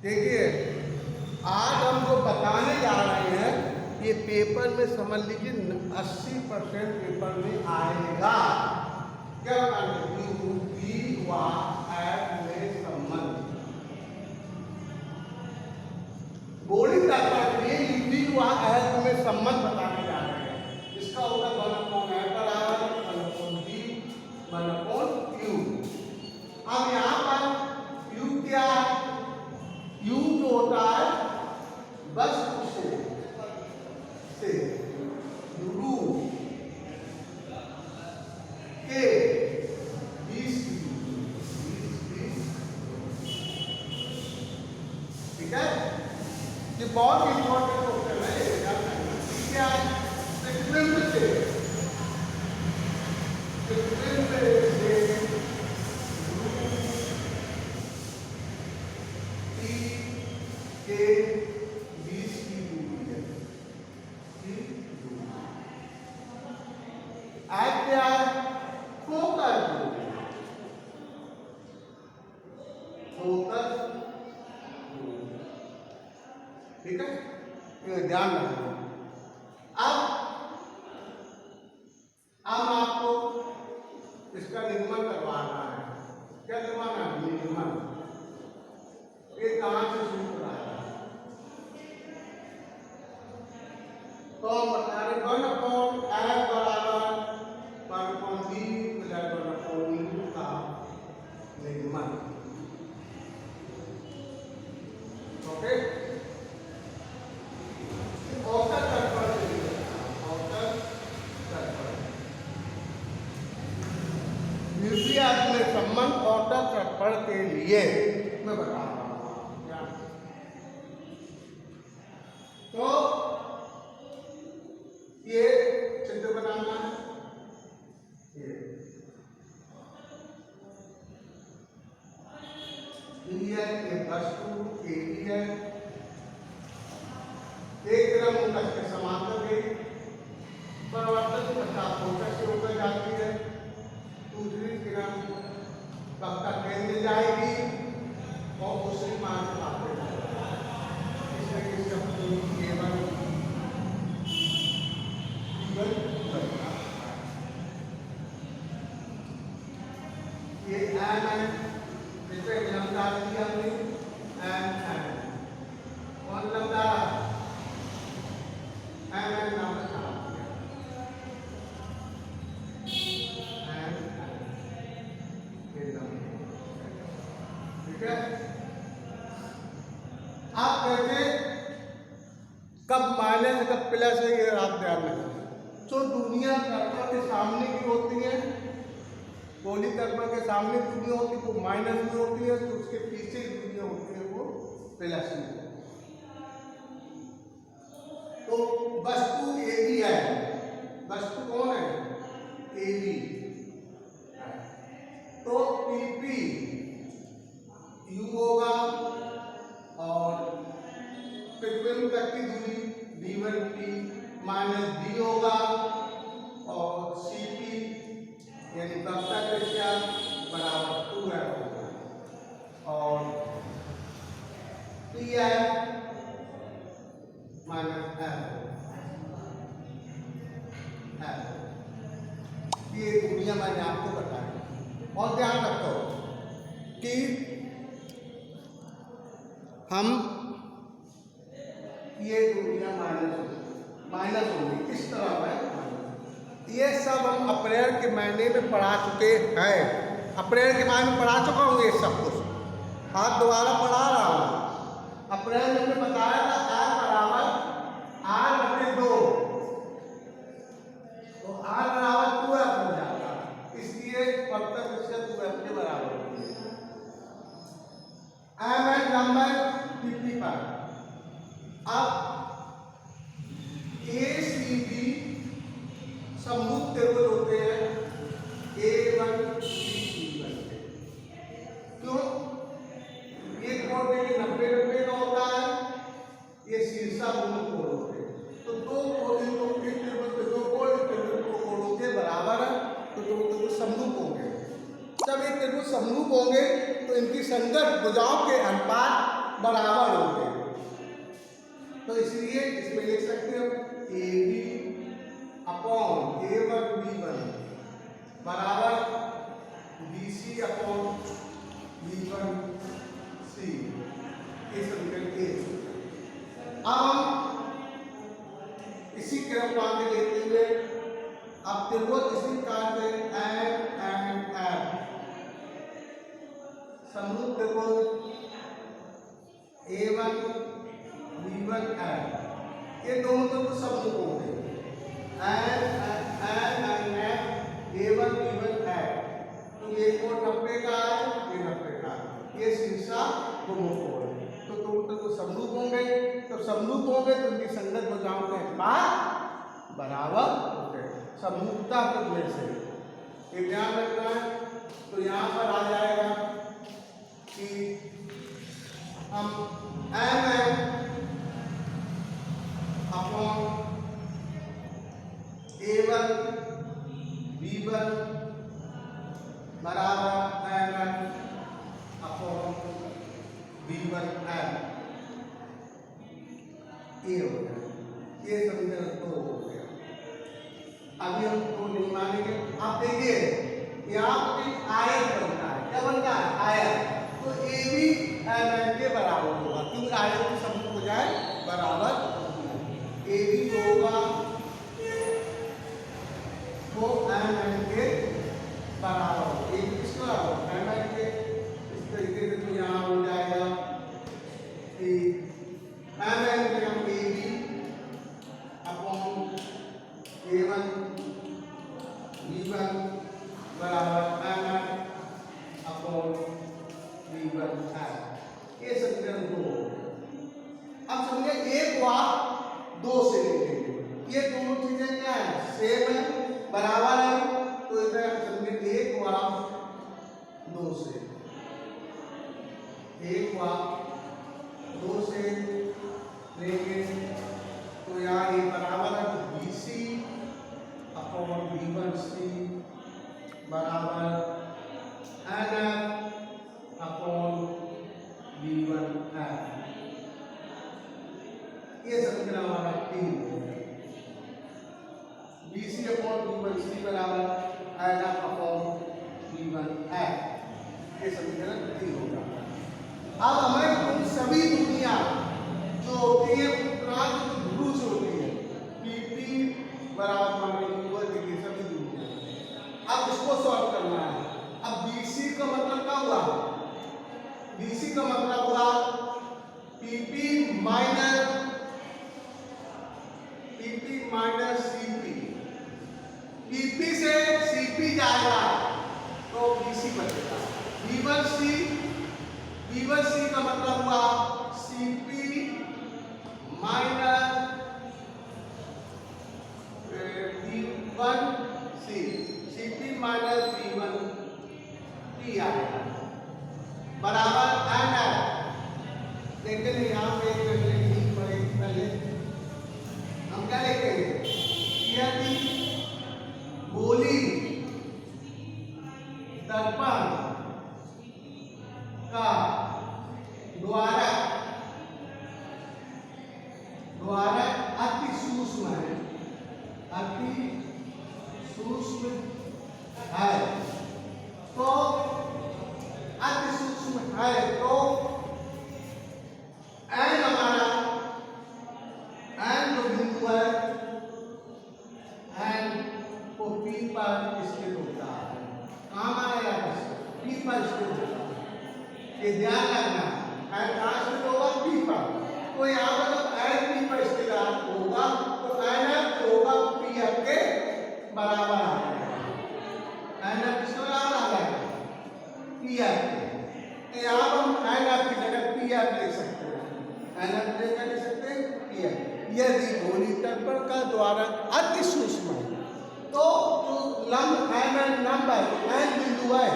देखिए, आज हम जो बताने जा रहे हैं ये पेपर में समझ लीजिए 80% पेपर में आएगा। क्या बताने यू वी वा एप में संबंध बोली जाता है ये यू वी वा एप में संबंध बताने जा रहे हैं। इसका होता है 1/n बराबर 1/v 1/u। अब यहाँ पर यू क्या है? यू जो होता है वस्तु से रू के 20 ठीक है। ये बहुत इंपॉर्टेंट क्वेश्चन है। क्या है? फ्रिक्वेंट से के 20 की दूरी है। आज क्या है? फोकस ठीक है, ये ध्यान रखना। अब आपको इसका निगमन करवाना है। क्या करवाना है? निगमन। ये कहां से शुरू हो रहा है? तो हम बता रहे 1/f बराबर 1/v प्लस 1/u का निगमन। ओके, औसत घटपट से औसत घटपट न्यूक्लियस में संबंध औसत घटपट के लिए मैं बता रहा हूँ क्या। तो ये चित्र बनाना है। ये वस्तु केली है। एक तरफ मुकस के समांतर है, परिवर्तन प्रसाद फोकस से होकर जाती है। दूसरी तरफ वक्ता केंद्र जाएगी और दूसरी मान से आते जाएगी। इसलिए इस शब्द केवल ये एम है, जैसे लंबा दिया हमने एम कौन लंबा एम नाम का ठीक है। आप कहते कब माइनस कब प्लस है ये आप ध्यान रखें। तो दुनिया कर्मा के सामने की होती है, गोली कर्मा के सामने दुनिया होती है वो माइनस में होती है, तो उसके पीछे की दुनिया होती है वो प्लस में। तो वस्तु ए बी है। वस्तु कौन है? A B. तो पी पी यू होगा और फ्रिक्वेंट तक की दूरी d1t माइनस डी होगा और सी पी यानी वक्ता त्रिज्या बराबर 2f होगा और पी आई माइनस एफ। ये दुनिया मैंने आपको बताया। और ध्यान रखो कि हम ये दुनिया माइनस होगी इस तरह है। ये सब हम अप्रैल के महीने में पढ़ा चुके हैं। अप्रैल के महीने में पढ़ा चुका हूँ ये सब कुछ। आज दोबारा पढ़ा रहा हूँ। अप्रैल में मैंने बताया था r बराबर r/2 तो r बराबर 2f हो जाता है। इसलिए फैक्टर इससे 2f के बराबर होती है। एम एन नंबर 50 पर अब ए सी बी समरूप त्रिभुज होते हैं A1 B1 के। क्यों? ये कोण देखिए 90 का होता है, ये शीर्षा दोनों कोण होते हैं। तो दो कोण होते बराबर है तो दो त्रिभुज समरूप होंगे। जब ये त्रिभुज समरूप होंगे तो इनकी संगत भुजाओं के अनुपात बराबर होते हैं, तो इसलिए इसमें लिख सकते हो A B upon A1 B1 बराबर BC अपॉन B1 C। ये समीकरण ए। अब हम इसी क्रम को आगे लेते हुए अब त्रिभुज इसी प्रकार से एम एंड एफ समरूप त्रिभुज A1 B1 F ये दोनों त्रिभुज समरूप होंगे। M and F A1 B1 F तो ये कोण 90 का है, ये 90 का है, ये शीर्षा प्रमुख कोण है। तो दोनों त्रिभुज समरूप होंगे, तो समरूप होंगे तो उनकी संगत भुजाओं के अनुपात बराबर होते हैं समरूपता प्रमेय से। ये ध्यान रखना है। तो यहाँ पर आ जाएगा कि हम M N upon A1 B1 बराबर M N upon B1 F ये हो गया। ये समीकरण 2 हो गया। अभी हम तो नहीं मानेंगे। आप देखिए यहाँ पर एक आयत बनता है, क्या बनता है? आयत। तो ए बी एम एन के बराबर होगा क्योंकि आयत की समरूप हो जाए बराबर। ए बी जो होगा वो एम एन के बराबर, ए बी किसके बराबर? एम एन के। इस तरीके से तो यहाँ हो जाएगा कि एम एन के हम A B upon A1 B1 बराबर M N upon B1 F। ये समीकरण 2 हो गया। अब समझिए एक को आप 2 से लिखेंगे, ये दोनों चीजें क्या है? सेम है, बराबर है। तो इधर समझिए एक को आप 2 से, एक को आप 2 से लेंगे तो यहाँ ये बराबर है BC अपॉन B1C बराबर NF अपॉन B1F। ये समीकरण हमारा 3 हो गया। BC अपॉन B1C बराबर NF अपॉन B1F। ये समीकरण 3 होगा। अब हमें उन सभी दूरियां जो होती है उत्तरार्ध ध्रुव से होती है PP बराबर देखिए सभी दूरियां। अब इसको सॉल्व करना है। अब BC का मतलब क्या हुआ? BC का मतलब हुआ PP माइनस CP। PP से CP जाएगा तो BC बचेगा। B1C का मतलब हुआ CP minus B1C, CP minus B1P आएगा बराबर NF। लेकिन यहाँ पे लिखनी पड़ेगी पहले। हम क्या लिखेंगे? यदि गोली दर्पण का द्वारा अति सूक्ष्म है, अति सूक्ष्म है तो अति सूक्ष्म है तो एन हमारा एन जो बिंदु है एन को पी पर स्थित होता है। कहाँ मानेगा? पी पर स्थित होता है। ये ध्यान रखना। एन कहाँ स्थित होगा? पी पर। तो यहाँ पर जब एन पी पर स्थित होगा तो एन एफ होगा पी एफ के बराबर आ जाएगा। एन एफ किसके बराबर आ जाएगा? पी एफ के। यहाँ पर हम एन एफ की जगह पी एफ लिख सकते हैं। एन एफ की जगह लिख सकते हैं पी एफ। यदि गोली दर्पण का द्वारा अति सूक्ष्म है तो जो लंब एन नंबर एन बिंदु है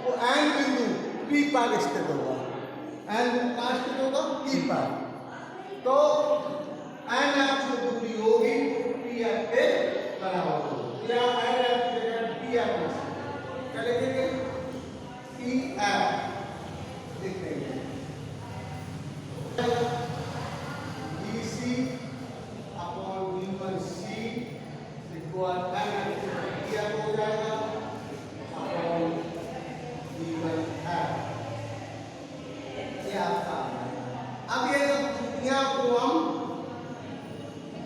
वो एन बिंदु पी पर स्थित होगा। एन बिंदु कहाँ स्थित होगा? पी पर। तो एन एफ जो दूरी होगी पी एफ के बराबर होगी। या एन एफ की जगह पी एफ लिख सकते हैं। क्या लिखेंगे? पी एफ लिख देंगे।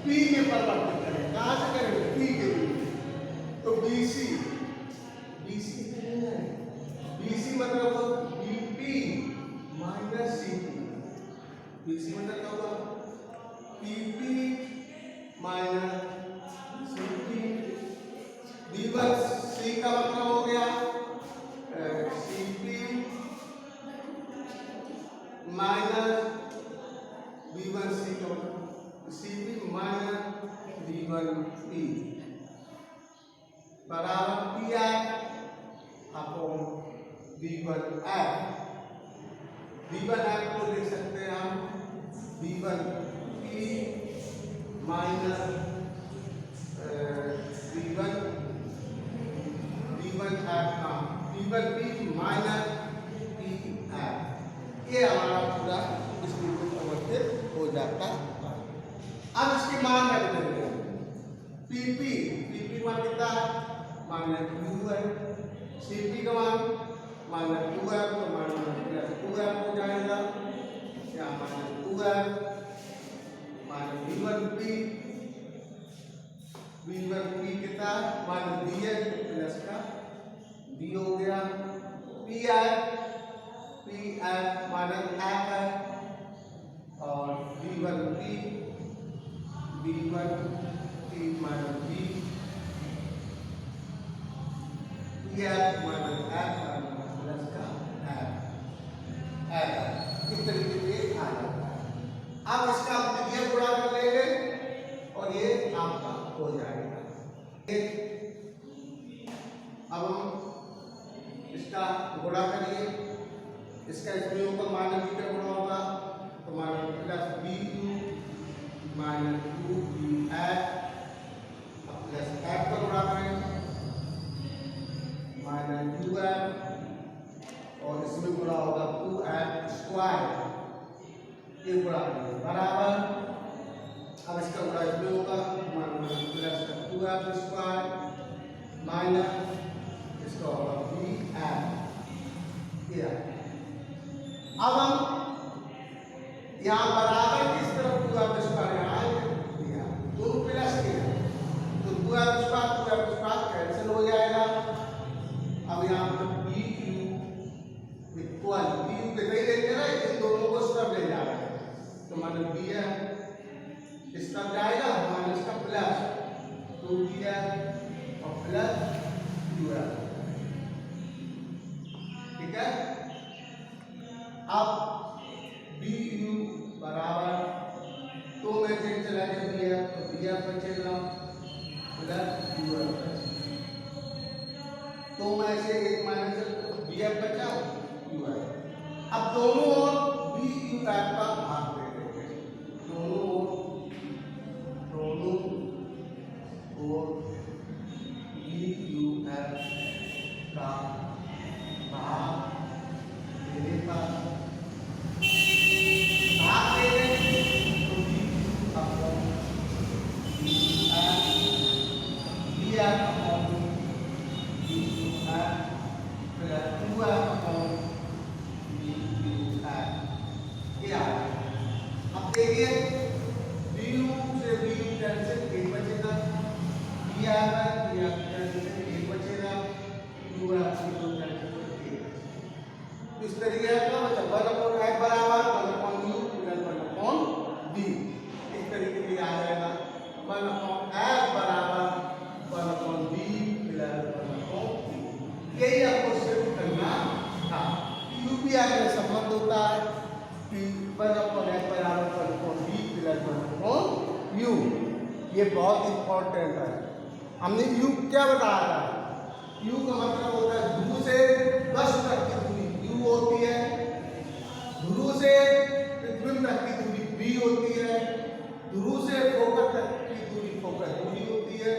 पी में परिवर्तित करें। कहाँ से करेंगे? पी के रूप में। तो बीसी, बीसी कितना है? बीसी मतलब बीपी माइनस सीपी। बीसी मतलब क्या होगा? PP minus CP. B1 सी का मतलब हो गया सीपी माइनस B1 सी का मतलब सीपी माइनस B1 पी बराबर P I upon B1 F. B1 F को लिख सकते हैं हम B1 P minus B1 F का B1 P minus P F. ये हमारा पूरा इसमें परिवर्तित हो जाता है। अब इसकी मान रख देते हैं। पीपी, पीपी मान कितना है? माइनस 2 है। सीपी का मान माइनस 2 है तो माइनस प्लस 2 हो जाएगा। यहाँ माइनस 2 है minus B1 P, B1 P कितना माइनस डी है प्लस का डी हो गया। P I, P F minus F है और B1 P, B1 P minus B, P F minus F plus का एफ एफ। इस तरीके से आ जाता है। अब इसका द्वितीय गुणा कर लेंगे और ये आपका हो जाएगा। अब हम इसका गुणा करिए। इसका इसमें ऊपर माइनस बी का गुणा होगा तो minus plus B minus 2 B F plus F का गुणा करें माइनस 2 एफ और इसमें गुणा होगा 2 एफ स्क्वायर। ये गुणा करेंगे बराबर। अब इसका गुणा इसमें होगा minus plus 2 F square minus इसका होगा बी एफ। ये अब हम यहाँ बराबर किस तरफ 2 एफ स्क्वायर यहाँ दोनों प्लस के तो 2 एफ स्क्वायर कैंसिल हो जाएगा। अब यहाँ पर B U equal B U के कहीं लेते ना इन दोनों को इस तरफ ले जा रहा है तो माइनस बी है इस तरफ जाएगा माइनस का प्लस 2 बी है और प्लस यू है। ठीक है। अब बी यू बराबर तो मैं चला दिया तो बी एफ बचेगा प्लस यू एफ। तो मैं से एक माइनस बी एफ बचा यू एफ। अब दोनों ओर बी यू एफ का भाग दे देंगे। दोनों ओर बी यू एफ का भाग देने का भाग दे देंगे तो B upon B F upon B U F plus 2 F upon B U F. ये आ गया। अब देखिए बी यू से बी यू कैंसिल एक बचेगा बी एफ है बी एफ कैंसिल एक बचेगा यू एफ से दो कैंसिल इस तरीके का बचा 1 अपॉन एफ बराबर 1 upon U plus 1 upon B. इस तरीके से आ जाएगा 1 अपॉन एफ बराबर 1 upon B plus 1 upon B. यही आपको सिर्फ करना था। यूपीआई में संबंध होता है कि 1 अपॉन एफ बराबर 1 upon B plus 1 upon U. ये बहुत इंपॉर्टेंट है। हमने यू क्या बताया था? यू का मतलब होता है ध्रुव से 10 तक की दूरी यू होती है, ध्रुव से पृथ्वी तक की दूरी बी होती है, ध्रुव से फोकस तक की दूरी फोकस दूरी होती है,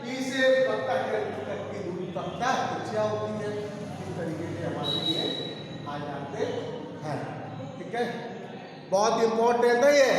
पी से पत्ता तक की दूरी पत्ता त्रिज्या होती है। इस तरीके से हमारे लिए आ जाते हैं। ठीक है। बहुत इंपॉर्टेंट है ये।